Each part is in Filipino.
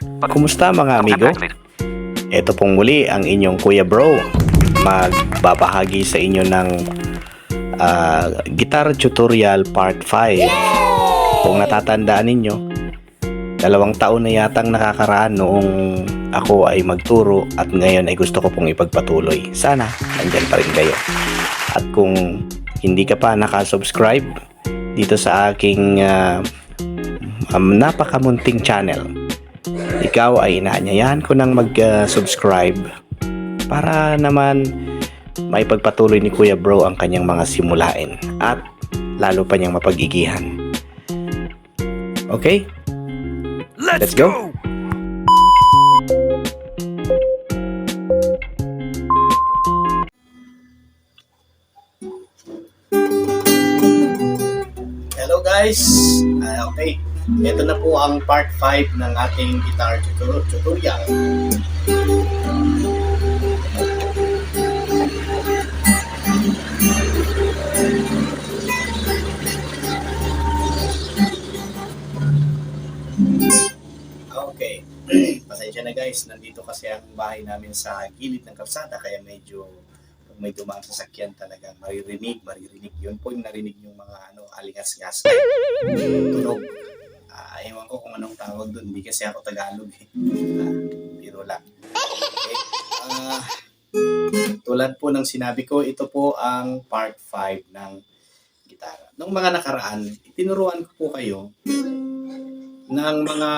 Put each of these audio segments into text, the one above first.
Kumusta mga amigo? Ito pong muli ang inyong Kuya Bro. Magbabahagi sa inyo ng guitar tutorial part 5. Kung natatandaan ninyo, 2 taon na yatang nakakaraan noong ako ay magturo at ngayon ay gusto ko pong ipagpatuloy. Sana nandyan pa rin kayo. At kung hindi ka pa nakasubscribe dito sa aking napakamunting channel, ikaw ay inaanyayahan ko nang mag-subscribe para naman maipagpatuloy ni Kuya Bro ang kanyang mga simulain at lalo pa niyang mapagigihan. Okay? Let's go! Hello guys! Okay, ito na po ang part 5 ng ating guitar tutorial. Okay, pasensya na guys, nandito kasi ang bahay namin sa gilid ng kalsada kaya medyo pag may dumaan sasakyan talagang maririnig yun po yung narinig yung mga alingas-ngas tunog. Ewan ko kung anong tawag doon, hindi kasi ako Tagalog biro lang. Okay. Tulad po ng sinabi ko, ito po ang part 5 ng gitara. Nung mga nakaraan, itinuruan ko po kayo ng mga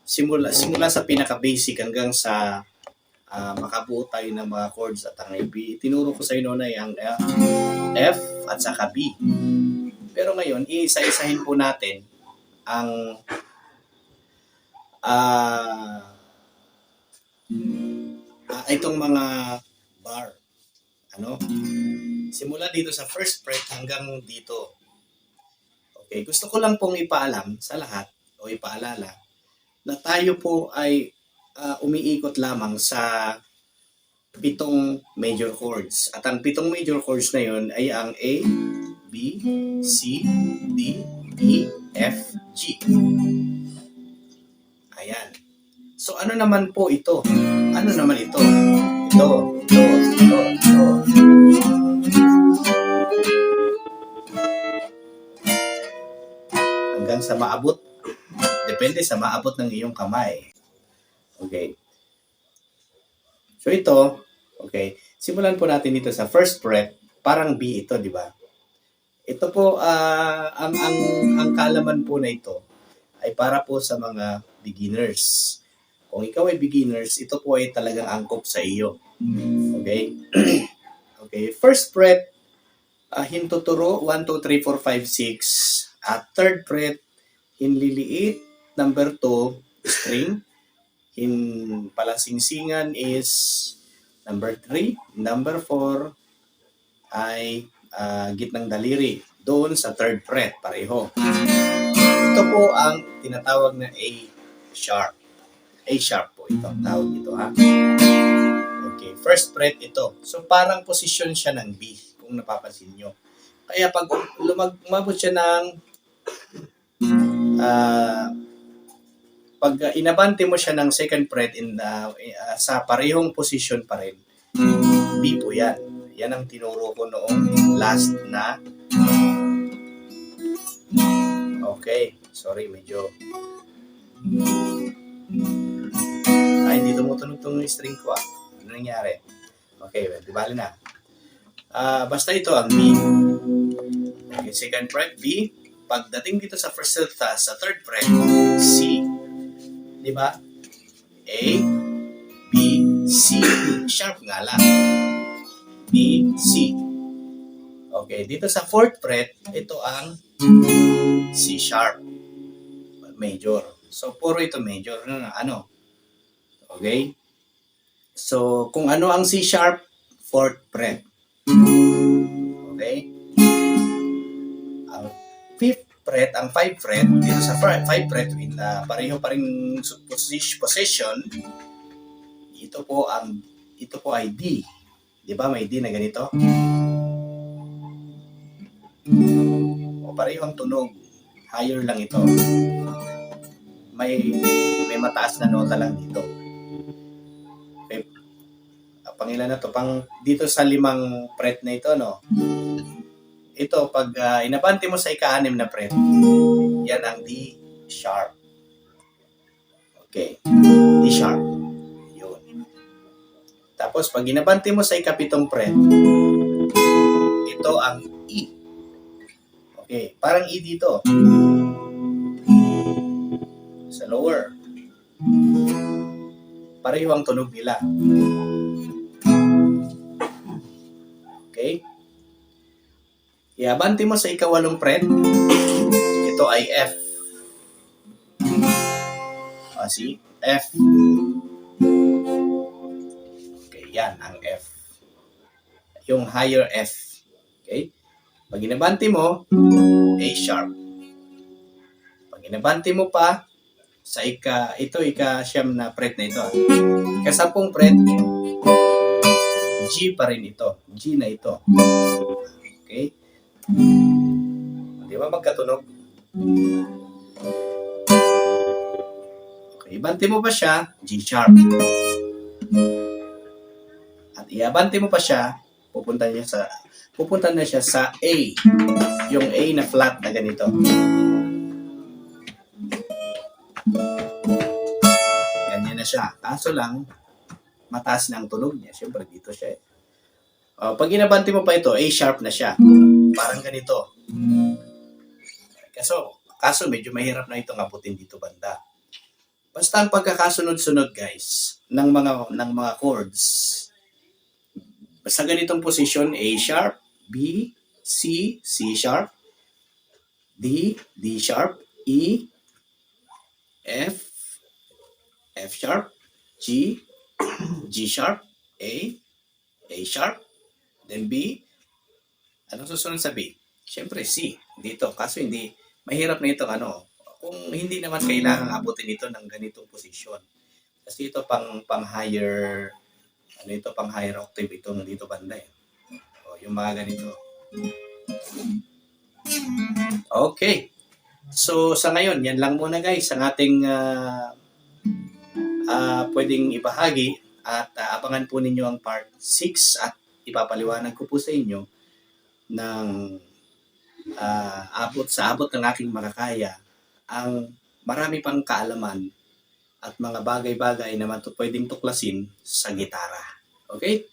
simula sa pinaka-basic hanggang sa makabuo tayo ng mga chords at ang B. Tinuro ko sa inyo na ang F at saka B. Pero ngayon, iisa-isahin po natin ang itong mga bar. Simula dito sa first fret hanggang dito. Okay, gusto ko lang pong ipaalam sa lahat o ipaalala na tayo po ay umiikot lamang sa 7 major chords. At ang 7 major chords na yun ay ang A, B, C, D, E, F, G. Ayan. So ano naman po ito? Ano naman ito? Ito. Hanggang sa maabot. Depende sa maabot ng iyong kamay. Okay. So ito, okay. Simulan po natin dito sa first fret, parang B ito, di ba? Ito po ang kalaman po na ito ay para po sa mga beginners. Kung ikaw ay beginners, ito po ay talagang angkop sa iyo. Okay? Okay, first fret, hintuturo 1 2 3 4 5 6. At third fret, hinliliit, number 2, string. Palasingsingan is number 3. Number 4 ay gitnang daliri. Doon sa third fret, pareho. Ito po ang tinatawag na A sharp. A sharp po ito. Tawag ito ha. Okay, first fret ito. So parang posisyon siya ng B kung napapansin nyo. Kaya pag umabot siya ng pag inabante mo siya ng second fret sa parehong position pa rin, B po yan. Yan ang tinuro ko noong last na. Okay, sorry, medyo hindi tumutunog itong string ko Ano nangyari? Okay, well, di bali na. Basta ito ang B. Okay, second fret, B. Pagdating dito sa first sa third fret, C. Di ba? A, B, C. Sharp nga lang. B, C. Okay, dito sa fourth fret, ito ang C sharp. Major. So, puro ito major. Okay? So, kung ano ang C sharp, fourth fret. Okay? Ang fifth fret, ang 5 fret, dito sa 5 fret, pareho pa rin position, ito po ay D. Di ba may D na ganito? O pareho ang tunog. Higher lang ito. may mataas na nota lang dito. Okay. Pangilan na to? Dito sa 5 fret na ito, no? Ito, pag inabante mo sa ika-6 na fret, yan ang D sharp. Okay. D sharp. Yun. Tapos, pag inabante mo sa ika-7 fret, ito ang E. Okay. Parang E dito. Sa lower. Pareho ang tunog nila. Okay? Iabante mo sa ika-8 fret, ito ay F. See? F. Okay, yan ang F. Yung higher F. Okay? Pag inabante mo, A sharp. Pag inabante mo pa, sa ika-9 na fret na ito. Ika-10 fret, G pa rin ito. G na ito. Okay? Di ba magkatunog? Okay, ibante mo pa siya, G sharp. At iabante mo pa siya, pupunta na siya sa A. Yung A na flat na ganito. Ganyan na siya. Kaso lang, mataas na ang tunog niya. Siyempre, dito siya. Pag inabante mo pa ito, A sharp na siya. Parang ganito. Kaso medyo mahirap na itong abutin dito banda. Basta ang pagkakasunod-sunod, guys, ng mga chords. Basta ganitong position, A sharp, B, C, C sharp, D, D sharp, E, F, F sharp, G, G sharp, A sharp, then B. Anong susunod sa B? Siyempre C. Dito. Kaso hindi, mahirap na ito kung hindi naman kailangan abutin ito ng ganitong posisyon. Kasi ito pang higher, pang higher octave ito dito banda eh. Yung mga ganito. Okay. So sa ngayon, yan lang muna guys ang ating pwedeng ibahagi at abangan po ninyo ang part 6 at ipapaliwanag ko po sa inyo ng abot ng aking makakaya ang marami pang kaalaman at mga bagay-bagay na pwedeng tuklasin sa gitara. Okay?